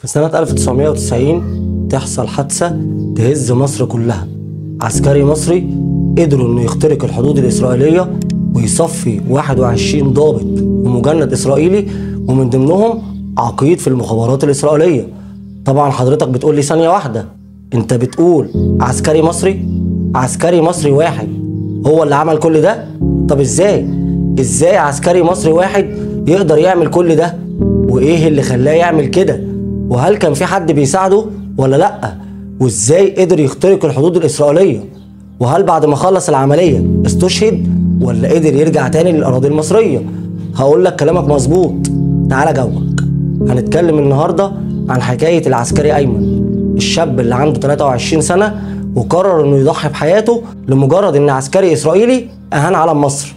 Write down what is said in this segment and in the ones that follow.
في سنة 1990 تحصل حادثة تهز مصر كلها. عسكري مصري قدروا انه يخترق الحدود الإسرائيلية ويصفي 21 ضابط ومجند إسرائيلي، ومن ضمنهم عقيد في المخابرات الإسرائيلية. طبعا حضرتك بتقول لي ثانية واحدة، انت بتقول عسكري مصري؟ عسكري مصري واحد هو اللي عمل كل ده؟ طب ازاي عسكري مصري واحد يقدر يعمل كل ده؟ وايه اللي خلاه يعمل كده؟ وهل كان في حد بيساعده ولا لأ؟ وازاي قدر يخترق الحدود الإسرائيلية؟ وهل بعد ما خلص العملية استشهد ولا قدر يرجع تاني للأراضي المصرية؟ هقول لك كلامك مظبوط، تعالى جاوبك. هنتكلم النهاردة عن حكاية العسكري أيمن، الشاب اللي عنده 23 سنة وقرر انه يضحي بحياته لمجرد ان عسكري إسرائيلي أهان علم مصر.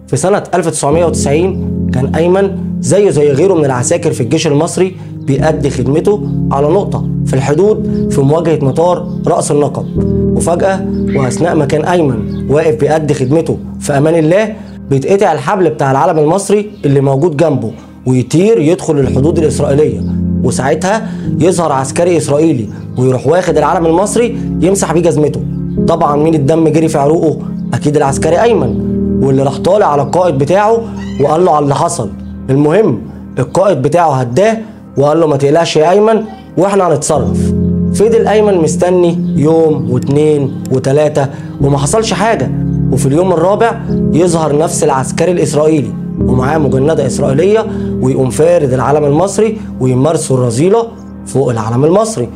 في سنة 1990 كان أيمن زيه زي غيره من العساكر في الجيش المصري بيأدي خدمته على نقطة في الحدود في مواجهة مطار رأس النقب، وفجأة وأثناء ما كان أيمن واقف بيأدي خدمته في أمان الله بيتقطع الحبل بتاع العلم المصري اللي موجود جنبه ويطير يدخل الحدود الإسرائيلية، وساعتها يظهر عسكري إسرائيلي ويروح واخد العلم المصري يمسح بيه جزمته. طبعا مين الدم جري في عروقه؟ أكيد العسكري أيمن، واللي راح طالع على القائد بتاعه وقال له على اللي حصل. المهم القائد بتاعه هداه وقال له ما تقلقش يا أيمن واحنا هنتصرف. فضل أيمن مستني يوم واثنين وثلاثة وما حصلش حاجة، وفي اليوم الرابع يظهر نفس العسكري الإسرائيلي ومعاه مجندة إسرائيلية ويقوم فارد العلم المصري ويمارسوا الرذيلة فوق العلم المصري.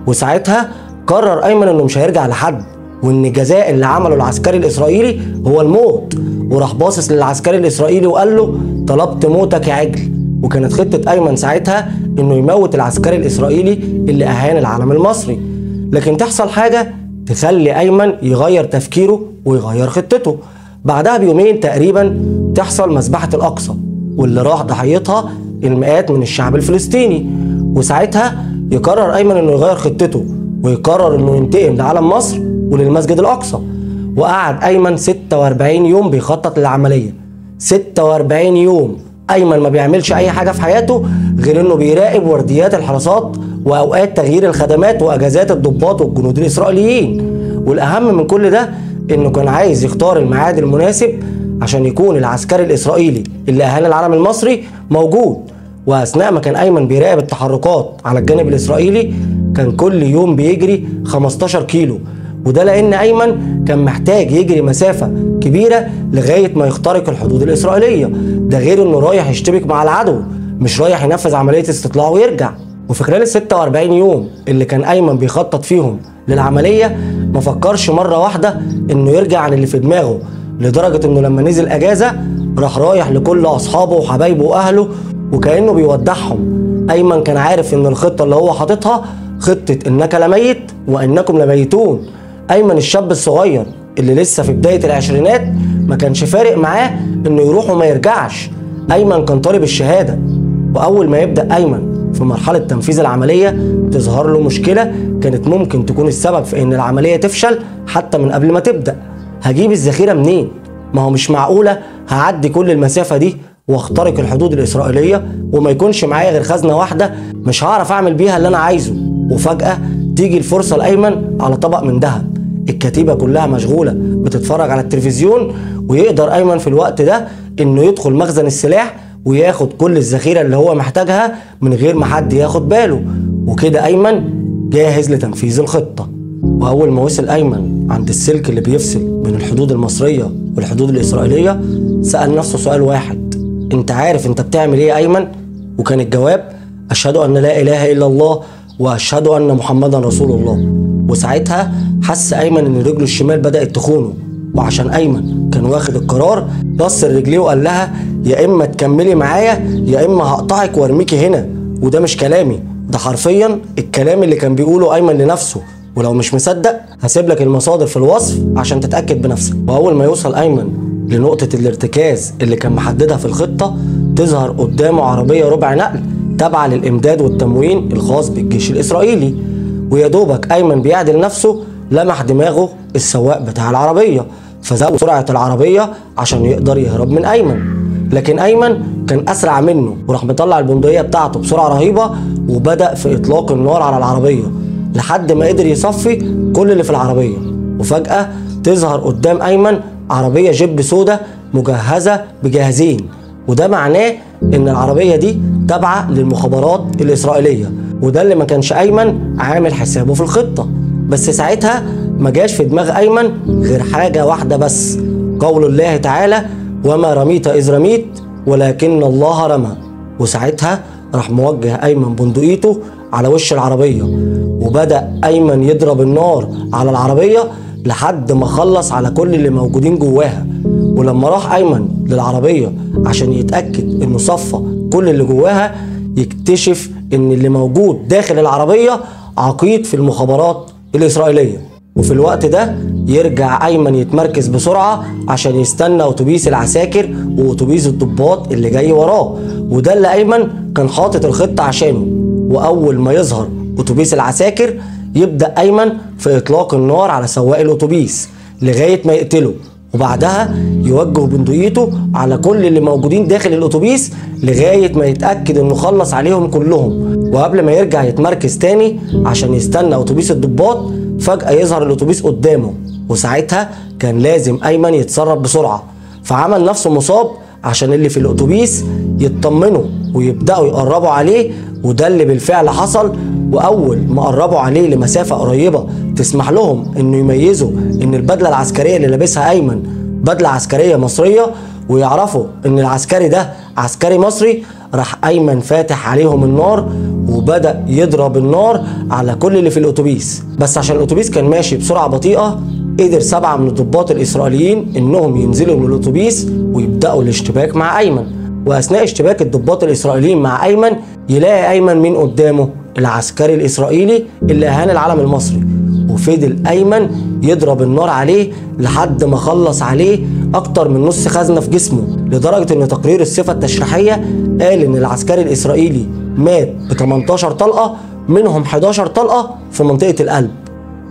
وساعتها قرر أيمن إنه مش هيرجع لحد، وإن الجزاء اللي عمله العسكري الإسرائيلي هو الموت، وراح باصص للعسكري الإسرائيلي وقال له طلبت موتك يا عجل. وكانت خطة أيمن ساعتها إنه يموت العسكري الإسرائيلي اللي أهان العلم المصري، لكن تحصل حاجة تخلي أيمن يغير تفكيره ويغير خطته. بعدها بيومين تقريبا تحصل مذبحة الأقصى، واللي راح ضحيتها المئات من الشعب الفلسطيني. وساعتها يقرر أيمن إنه يغير خطته ويقرر إنه ينتقم لعلم مصر وللمسجد الأقصى. وقعد أيمن 46 يوم بيخطط للعملية. 46 يوم أيمن ما بيعملش أي حاجة في حياته غير إنه بيراقب ورديات الحراسات وأوقات تغيير الخدمات وأجازات الضباط والجنود الإسرائيليين. والأهم من كل ده إنه كان عايز يختار الميعاد المناسب عشان يكون العسكري الإسرائيلي اللي أهان العلم المصري موجود. وأثناء ما كان أيمن بيراقب التحركات على الجانب الإسرائيلي كان كل يوم بيجري 15 كيلو، وده لأن أيمن كان محتاج يجري مسافة كبيرة لغاية ما يخترق الحدود الإسرائيلية. ده غير إنه رايح يشتبك مع العدو، مش رايح ينفذ عملية استطلاع ويرجع. وفي خلال ال 46 يوم اللي كان أيمن بيخطط فيهم للعملية ما فكرش مرة واحدة إنه يرجع عن اللي في دماغه، لدرجة إنه لما نزل أجازة راح رايح لكل أصحابه وحبايبه وأهله وكأنه بيودعهم. أيمن كان عارف إن الخطة اللي هو حاططها خطة إنك لميت وإنكم لميتون. أيمن الشاب الصغير اللي لسه في بداية العشرينات ما كانش فارق معاه إنه يروح وما يرجعش. أيمن كان طالب الشهادة، وأول ما يبدأ أيمن في مرحلة تنفيذ العملية تظهر له مشكلة كانت ممكن تكون السبب في إن العملية تفشل حتى من قبل ما تبدأ. هجيب الذخيرة منين؟ ما هو مش معقولة هعدي كل المسافة دي واخترق الحدود الإسرائيلية وما يكونش معايا غير خزنة واحدة مش هعرف أعمل بيها اللي أنا عايزه. وفجأة تيجي الفرصة لأيمن على طبق من ذهب، الكتيبة كلها مشغولة بتتفرج على التلفزيون، ويقدر أيمن في الوقت ده إنه يدخل مخزن السلاح وياخد كل الذخيرة اللي هو محتاجها من غير ما حد ياخد باله. وكده أيمن جاهز لتنفيذ الخطة. وأول ما وصل أيمن عند السلك اللي بيفصل بين الحدود المصرية والحدود الإسرائيلية سأل نفسه سؤال واحد: أنت عارف أنت بتعمل إيه يا أيمن؟ وكان الجواب: أشهد أن لا إله إلا الله وأشهد أن محمدا رسول الله. وساعتها حس أيمن إن رجله الشمال بدأت تخونه، وعشان أيمن كان واخد القرار بص رجليه وقال لها: يا إما تكملي معايا يا إما هقطعك وارميكي هنا. وده مش كلامي، ده حرفيا الكلام اللي كان بيقوله أيمن لنفسه، ولو مش مصدق هسيب لك المصادر في الوصف عشان تتأكد بنفسك. وأول ما يوصل أيمن لنقطة الارتكاز اللي كان محددها في الخطة تظهر قدامه عربية ربع نقل تابعة للإمداد والتموين الخاص بالجيش الإسرائيلي. ويا دوبك أيمن بيعدل نفسه لمح دماغه السواق بتاع العربية، فزود سرعة العربية عشان يقدر يهرب من أيمن. لكن ايمن كان اسرع منه وراح مطلع البندقيه بتاعته بسرعه رهيبه وبدا في اطلاق النار على العربيه لحد ما قدر يصفي كل اللي في العربيه. وفجاه تظهر قدام ايمن عربيه جيب سودا مجهزه بجهازين، وده معناه ان العربيه دي تابعه للمخابرات الاسرائيليه، وده اللي ما كانش ايمن عامل حسابه في الخطه. بس ساعتها ما جاش في دماغ ايمن غير حاجه واحده بس، قول الله تعالى: وما رميت اذ رميت ولكن الله رمى. وساعتها راح موجه ايمن بندقيته على وش العربيه، وبدا ايمن يضرب النار على العربيه لحد ما خلص على كل اللي موجودين جواها. ولما راح ايمن للعربيه عشان يتاكد انه صفى كل اللي جواها، يكتشف ان اللي موجود داخل العربيه عقيد في المخابرات الاسرائيليه. وفي الوقت ده يرجع ايمن يتمركز بسرعه عشان يستنى اتوبيس العساكر واتوبيس الضباط اللي جاي وراه، وده اللي ايمن كان حاطط الخطه عشانه. واول ما يظهر اتوبيس العساكر يبدا ايمن في اطلاق النار على سواق الاتوبيس لغايه ما يقتله، وبعدها يوجه بندقيته على كل اللي موجودين داخل الاتوبيس لغايه ما يتاكد انه خلص عليهم كلهم. وقبل ما يرجع يتمركز تاني عشان يستنى اتوبيس الضباط، فجاه يظهر الاتوبيس قدامه، وساعتها كان لازم ايمن يتصرف بسرعه، فعمل نفسه مصاب عشان اللي في الاتوبيس يطمنوا ويبداوا يقربوا عليه، وده اللي بالفعل حصل. واول ما قربوا عليه لمسافه قريبه تسمح لهم انه يميزوا ان البدله العسكريه اللي لابسها ايمن بدله عسكريه مصريه ويعرفوا ان العسكري ده عسكري مصري، راح ايمن فاتح عليهم النار وبدا يضرب النار على كل اللي في الاتوبيس. بس عشان الاتوبيس كان ماشي بسرعه بطيئه، قدر 7 من الضباط الاسرائيليين انهم ينزلوا من الاتوبيس ويبداوا الاشتباك مع ايمن. واثناء اشتباك الضباط الاسرائيليين مع ايمن، يلاقي ايمن مين قدامه؟ العسكري الاسرائيلي اللي اهان العلم المصري. وفضل ايمن يضرب النار عليه لحد ما خلص عليه اكتر من نص خزنه في جسمه، لدرجه ان تقرير الصفه التشريحيه قال ان العسكري الاسرائيلي مات ب 18 طلقه، منهم 11 طلقه في منطقه القلب.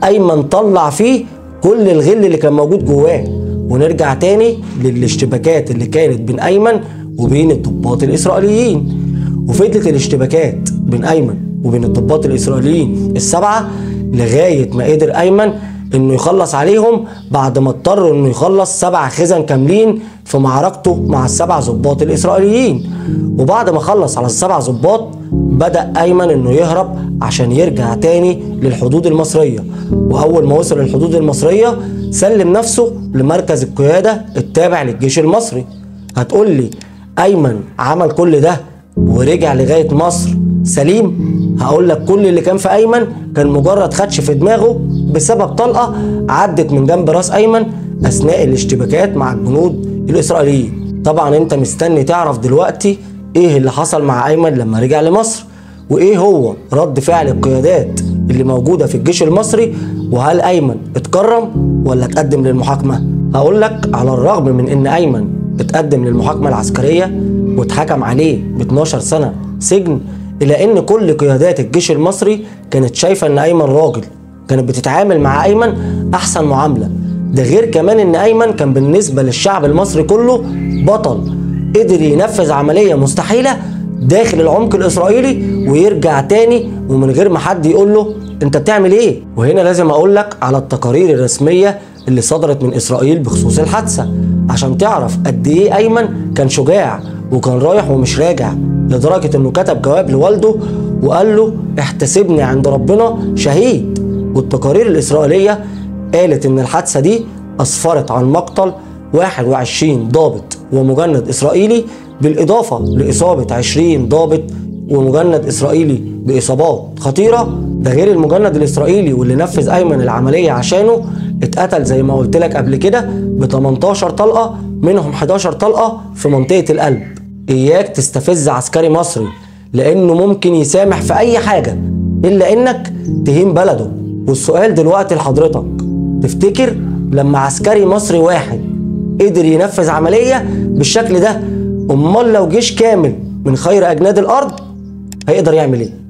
ايمن طلع فيه كل الغل اللي كان موجود جواه. ونرجع تاني للاشتباكات اللي كانت بين ايمن وبين الضباط الاسرائيليين. وفضلت الاشتباكات بين ايمن وبين الضباط الاسرائيليين ال7 لغايه ما قدر ايمن انه يخلص عليهم، بعد ما اضطر انه يخلص 7 خزن كاملين في معركته مع ال7 ضباط الاسرائيليين. وبعد ما خلص على ال7 ضباط، بدا ايمن انه يهرب عشان يرجع تاني للحدود المصريه. واول ما وصل للحدود المصريه سلم نفسه لمركز القياده التابع للجيش المصري. هتقول لي ايمن عمل كل ده ورجع لغايه مصر سليم؟ هقول لك كل اللي كان في ايمن كان مجرد خدش في دماغه بسبب طلقه عدت من جنب راس ايمن اثناء الاشتباكات مع الجنود الاسرائيليين. طبعا انت مستني تعرف دلوقتي ايه اللي حصل مع ايمن لما رجع لمصر، وايه هو رد فعل القيادات اللي موجوده في الجيش المصري، وهل ايمن اتكرم ولا اتقدم للمحاكمه؟ هقول لك على الرغم من ان ايمن اتقدم للمحاكمه العسكريه واتحكم عليه ب 12 سنه سجن، الا ان كل قيادات الجيش المصري كانت شايفه ان ايمن راجل، كانت بتتعامل مع ايمن احسن معامله. ده غير كمان ان ايمن كان بالنسبه للشعب المصري كله بطل، قدر ينفذ عمليه مستحيله داخل العمق الاسرائيلي ويرجع تاني ومن غير ما حد يقول له انت بتعمل ايه. وهنا لازم اقول لك على التقارير الرسميه اللي صدرت من اسرائيل بخصوص الحادثه عشان تعرف قد ايه ايمن كان شجاع وكان رايح ومش راجع، لدرجه انه كتب جواب لوالده وقال له احتسبني عند ربنا شهيد. والتقارير الاسرائيليه قالت ان الحادثه دي اسفرت عن مقتل 21 ضابط ومجند اسرائيلي، بالاضافه لاصابه 20 ضابط ومجند اسرائيلي باصابات خطيره. ده غير المجند الاسرائيلي واللي نفذ ايمن العمليه عشانه اتقتل زي ما قلت لك قبل كده ب 18 طلقه، منهم 11 طلقه في منطقه القلب. اياك تستفز عسكري مصري لانه ممكن يسامح في اي حاجه الا انك تهين بلده. والسؤال دلوقتي لحضرتك، تفتكر لما عسكري مصري واحد قدر ينفذ عمليه بالشكل ده، امال لو جيش كامل من خير اجناد الارض هيقدر يعمل ايه؟